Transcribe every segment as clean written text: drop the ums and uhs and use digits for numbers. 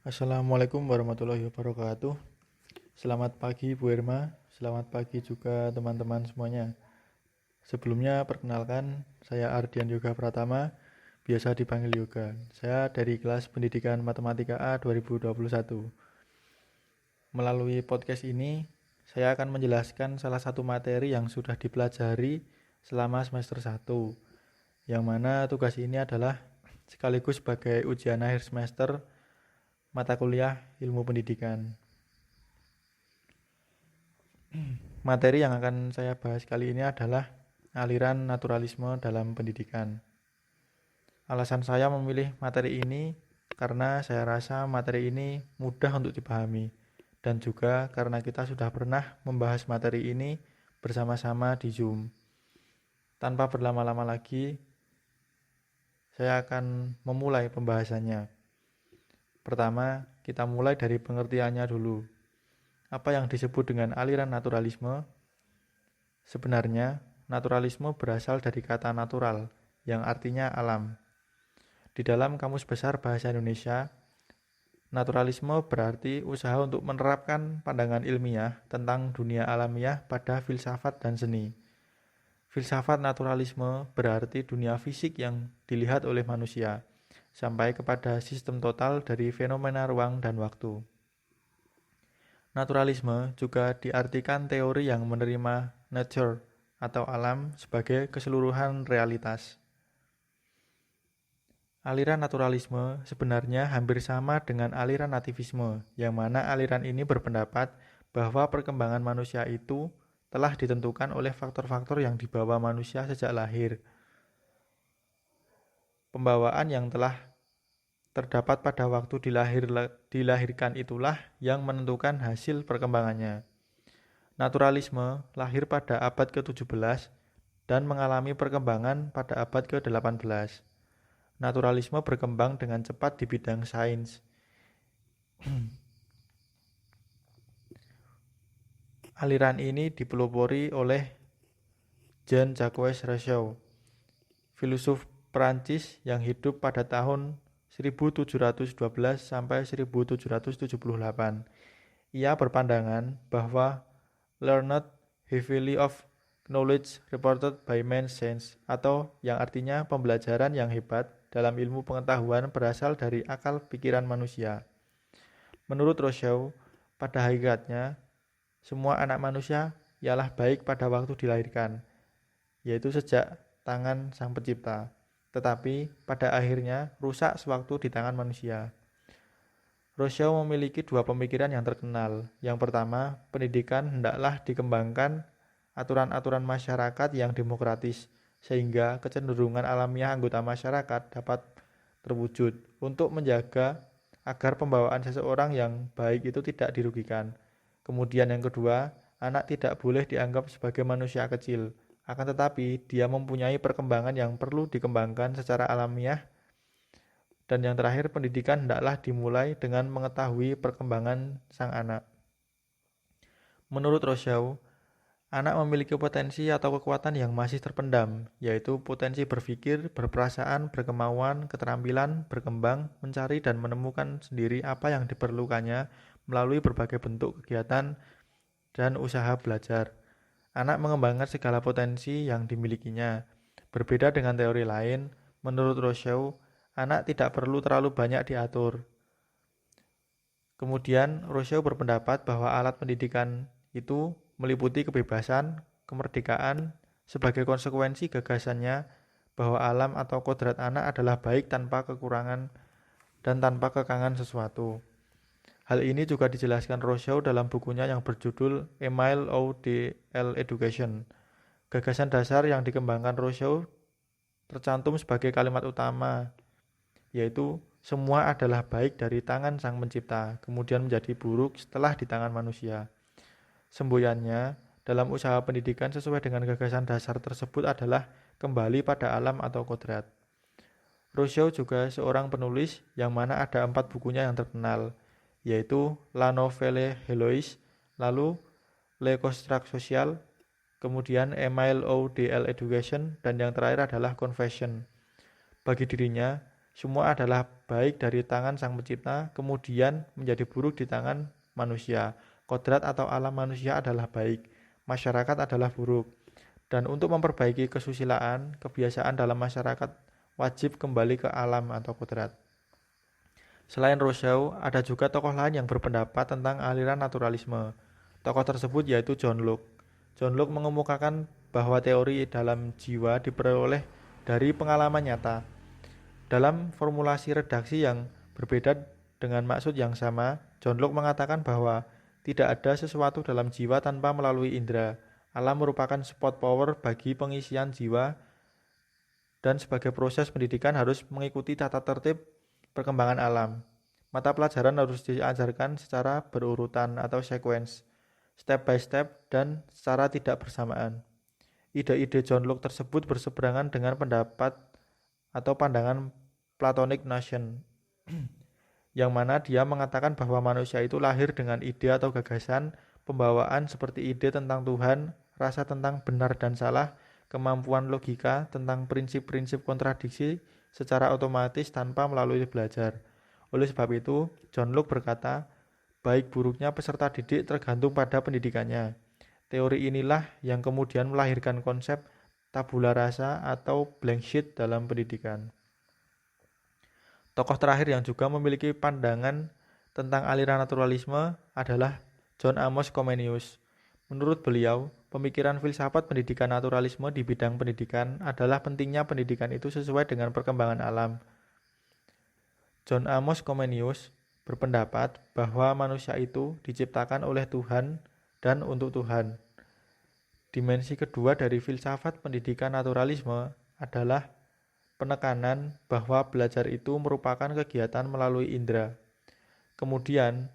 Assalamualaikum warahmatullahi wabarakatuh. Selamat pagi Bu Irma, selamat pagi juga teman-teman semuanya. Sebelumnya perkenalkan, saya Ardian Yoga Pratama, biasa dipanggil Yoga. Saya dari kelas Pendidikan Matematika A 2021. Melalui podcast ini, saya akan menjelaskan salah satu materi yang sudah dipelajari selama semester 1, yang mana tugas ini adalah sekaligus sebagai ujian akhir semester mata kuliah ilmu pendidikan. Materi yang akan saya bahas kali ini adalah aliran naturalisme dalam pendidikan. Alasan saya memilih materi ini karena saya rasa materi ini mudah untuk dipahami dan juga karena kita sudah pernah membahas materi ini bersama-sama di Zoom. Tanpa berlama-lama lagi, saya akan memulai pembahasannya. Pertama, kita mulai dari pengertiannya dulu. Apa yang disebut dengan aliran naturalisme? Sebenarnya, naturalisme berasal dari kata natural, yang artinya alam. Di dalam Kamus Besar Bahasa Indonesia, naturalisme berarti usaha untuk menerapkan pandangan ilmiah tentang dunia alamiah pada filsafat dan seni. Filsafat naturalisme berarti dunia fisik yang dilihat oleh manusia, sampai kepada sistem total dari fenomena ruang dan waktu. Naturalisme juga diartikan teori yang menerima nature atau alam sebagai keseluruhan realitas. Aliran naturalisme sebenarnya hampir sama dengan aliran nativisme, yang mana aliran ini berpendapat bahwa perkembangan manusia itu telah ditentukan oleh faktor-faktor yang dibawa manusia sejak lahir. Pembawaan yang telah terdapat pada waktu dilahirkan itulah yang menentukan hasil perkembangannya. Naturalisme lahir pada abad ke-17 dan mengalami perkembangan pada abad ke-18. Naturalisme berkembang dengan cepat di bidang sains. Aliran ini dipelopori oleh Jean-Jacques Rousseau, filsuf Perancis yang hidup pada tahun 1712 sampai 1778. Ia berpandangan bahwa learned heavily of knowledge reported by man's sense, atau yang artinya pembelajaran yang hebat dalam ilmu pengetahuan berasal dari akal pikiran manusia. Menurut Rousseau, pada hakikatnya semua anak manusia ialah baik pada waktu dilahirkan, yaitu sejak tangan Sang Pencipta, tetapi pada akhirnya rusak sewaktu di tangan manusia. Rousseau memiliki dua pemikiran yang terkenal. Yang pertama, pendidikan hendaklah dikembangkan aturan-aturan masyarakat yang demokratis, sehingga kecenderungan alamiah anggota masyarakat dapat terwujud untuk menjaga agar pembawaan seseorang yang baik itu tidak dirugikan. Kemudian yang kedua, anak tidak boleh dianggap sebagai manusia kecil, akan tetapi dia mempunyai perkembangan yang perlu dikembangkan secara alamiah. Dan yang terakhir, pendidikan hendaklah dimulai dengan mengetahui perkembangan sang anak. Menurut Rousseau, anak memiliki potensi atau kekuatan yang masih terpendam, yaitu potensi berpikir, berperasaan, berkemauan, keterampilan, berkembang, mencari dan menemukan sendiri apa yang diperlukannya melalui berbagai bentuk kegiatan dan usaha belajar. Anak mengembangkan segala potensi yang dimilikinya. Berbeda dengan teori lain, menurut Rousseau, anak tidak perlu terlalu banyak diatur. Kemudian, Rousseau berpendapat bahwa alat pendidikan itu meliputi kebebasan, kemerdekaan, sebagai konsekuensi gagasannya bahwa alam atau kodrat anak adalah baik tanpa kekurangan dan tanpa kekangan sesuatu. Hal ini juga dijelaskan Rousseau dalam bukunya yang berjudul Emile ou de l'Education. Gagasan dasar yang dikembangkan Rousseau tercantum sebagai kalimat utama, yaitu semua adalah baik dari tangan Sang Pencipta, kemudian menjadi buruk setelah di tangan manusia. Semboyannya dalam usaha pendidikan sesuai dengan gagasan dasar tersebut adalah kembali pada alam atau kodrat. Rousseau juga seorang penulis yang mana ada 4 bukunya yang terkenal, yaitu La Nouvelle Heloise, lalu Le Construct Social, kemudian Emile ou de l'Education, dan yang terakhir adalah Confession. Bagi dirinya, Semua adalah baik dari tangan Sang Pencipta, kemudian menjadi buruk di tangan manusia. Kodrat atau alam manusia adalah baik, masyarakat adalah buruk. Dan untuk memperbaiki kesusilaan, kebiasaan dalam masyarakat wajib kembali ke alam atau kodrat. Selain Rousseau, ada juga tokoh lain yang berpendapat tentang aliran naturalisme. Tokoh tersebut yaitu John Locke. John Locke mengemukakan bahwa teori dalam jiwa diperoleh dari pengalaman nyata. Dalam formulasi redaksi yang berbeda dengan maksud yang sama, John Locke mengatakan bahwa tidak ada sesuatu dalam jiwa tanpa melalui indera. Alam merupakan spot power bagi pengisian jiwa dan sebagai proses pendidikan harus mengikuti tata tertib perkembangan alam. Mata pelajaran harus diajarkan secara berurutan atau sequence, step by step dan secara tidak bersamaan. Ide-ide John Locke tersebut berseberangan dengan pendapat atau pandangan Platonic Notion, yang mana dia mengatakan bahwa manusia itu lahir dengan ide atau gagasan pembawaan seperti ide tentang Tuhan, rasa tentang benar dan salah, kemampuan logika tentang prinsip-prinsip kontradiksi secara otomatis tanpa melalui belajar. Oleh sebab itu, John Locke berkata, baik buruknya peserta didik tergantung pada pendidikannya. Teori inilah yang kemudian melahirkan konsep tabula rasa atau blank sheet dalam pendidikan. Tokoh terakhir yang juga memiliki pandangan tentang aliran naturalisme adalah John Amos Comenius. Menurut beliau, pemikiran filsafat pendidikan naturalisme di bidang pendidikan adalah pentingnya pendidikan itu sesuai dengan perkembangan alam. John Amos Comenius berpendapat bahwa manusia itu diciptakan oleh Tuhan dan untuk Tuhan. Dimensi kedua dari filsafat pendidikan naturalisme adalah penekanan bahwa belajar itu merupakan kegiatan melalui indera. Kemudian,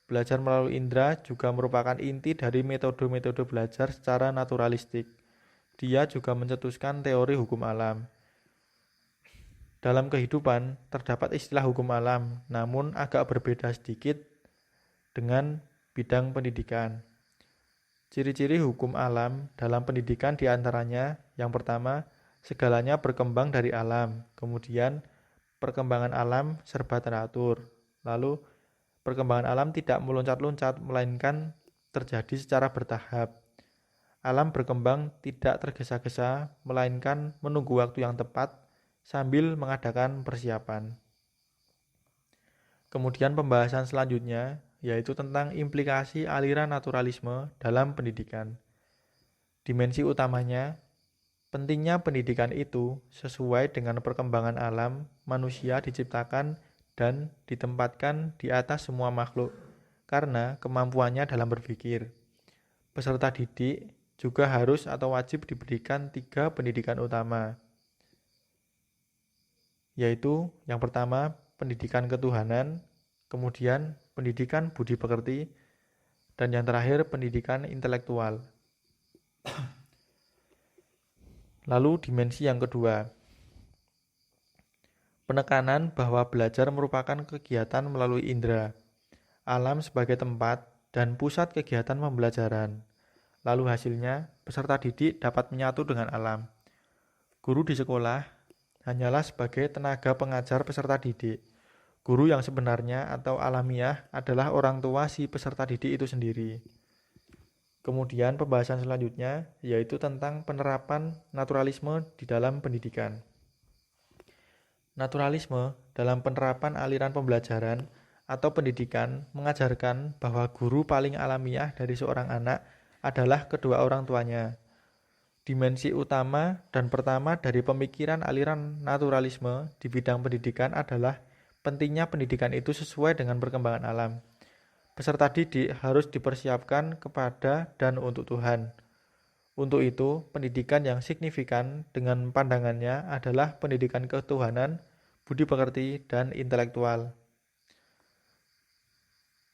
belajar melalui indera juga merupakan inti dari metode-metode belajar secara naturalistik. Dia juga mencetuskan teori hukum alam. Dalam kehidupan, terdapat istilah hukum alam, namun agak berbeda sedikit dengan bidang pendidikan. Ciri-ciri hukum alam dalam pendidikan diantaranya, yang pertama, segalanya berkembang dari alam. Kemudian, perkembangan alam serba teratur. Lalu, perkembangan alam tidak meloncat-loncat, melainkan terjadi secara bertahap. Alam berkembang tidak tergesa-gesa, melainkan menunggu waktu yang tepat sambil mengadakan persiapan. Kemudian pembahasan selanjutnya yaitu tentang implikasi aliran naturalisme dalam pendidikan. Dimensi utamanya, pentingnya pendidikan itu sesuai dengan perkembangan alam, manusia diciptakan dan ditempatkan di atas semua makhluk karena kemampuannya dalam berpikir. Peserta didik juga harus atau wajib diberikan 3 pendidikan utama, yaitu yang pertama pendidikan ketuhanan, kemudian pendidikan budi pekerti, dan yang terakhir pendidikan intelektual. Lalu dimensi yang kedua, penekanan bahwa belajar merupakan kegiatan melalui indera, alam sebagai tempat dan pusat kegiatan pembelajaran. Lalu hasilnya, peserta didik dapat menyatu dengan alam. Guru di sekolah hanyalah sebagai tenaga pengajar peserta didik. Guru yang sebenarnya atau alamiah adalah orang tua si peserta didik itu sendiri. Kemudian pembahasan selanjutnya yaitu tentang penerapan naturalisme di dalam pendidikan. Naturalisme dalam penerapan aliran pembelajaran atau pendidikan mengajarkan bahwa guru paling alamiah dari seorang anak adalah kedua orang tuanya. Dimensi utama dan pertama dari pemikiran aliran naturalisme di bidang pendidikan adalah pentingnya pendidikan itu sesuai dengan perkembangan alam. Peserta didik harus dipersiapkan kepada dan untuk Tuhan. Untuk itu, pendidikan yang signifikan dengan pandangannya adalah pendidikan ketuhanan, budi pekerti, dan intelektual.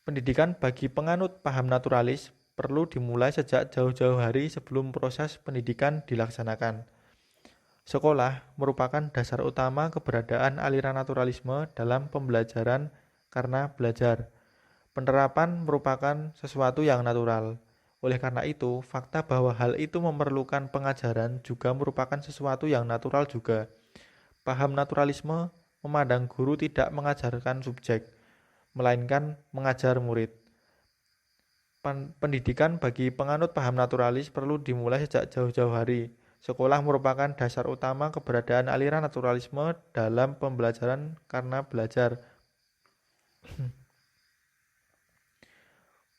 Pendidikan bagi penganut paham naturalis perlu dimulai sejak jauh-jauh hari sebelum proses pendidikan dilaksanakan. Sekolah merupakan dasar utama keberadaan aliran naturalisme dalam pembelajaran karena belajar. Penerapan merupakan sesuatu yang natural. Oleh karena itu, fakta bahwa hal itu memerlukan pengajaran juga merupakan sesuatu yang natural juga. Paham naturalisme memandang guru tidak mengajarkan subjek, melainkan mengajar murid. Pendidikan bagi penganut paham naturalis perlu dimulai sejak jauh-jauh hari. Sekolah merupakan dasar utama keberadaan aliran naturalisme dalam pembelajaran karena belajar.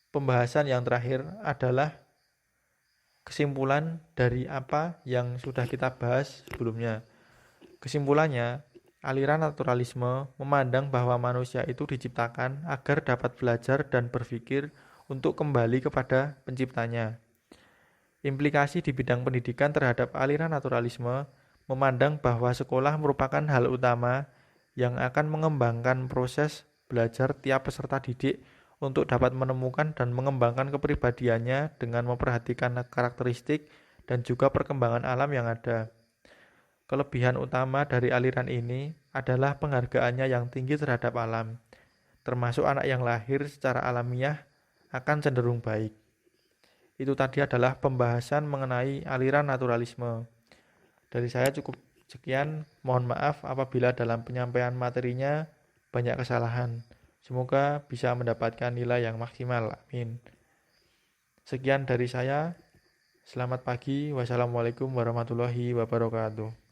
Pembahasan yang terakhir adalah kesimpulan dari apa yang sudah kita bahas sebelumnya. Kesimpulannya, aliran naturalisme memandang bahwa manusia itu diciptakan agar dapat belajar dan berpikir untuk kembali kepada penciptanya. Implikasi di bidang pendidikan terhadap aliran naturalisme memandang bahwa sekolah merupakan hal utama yang akan mengembangkan proses belajar tiap peserta didik untuk dapat menemukan dan mengembangkan kepribadiannya dengan memperhatikan karakteristik dan juga perkembangan alam yang ada. Kelebihan utama dari aliran ini adalah penghargaannya yang tinggi terhadap alam, termasuk anak yang lahir secara alamiah akan cenderung baik. Itu tadi adalah pembahasan mengenai aliran naturalisme. Dari saya cukup sekian, mohon maaf apabila dalam penyampaian materinya banyak kesalahan. Semoga bisa mendapatkan nilai yang maksimal. Amin. Sekian dari saya. Selamat pagi. Wassalamualaikum warahmatullahi wabarakatuh.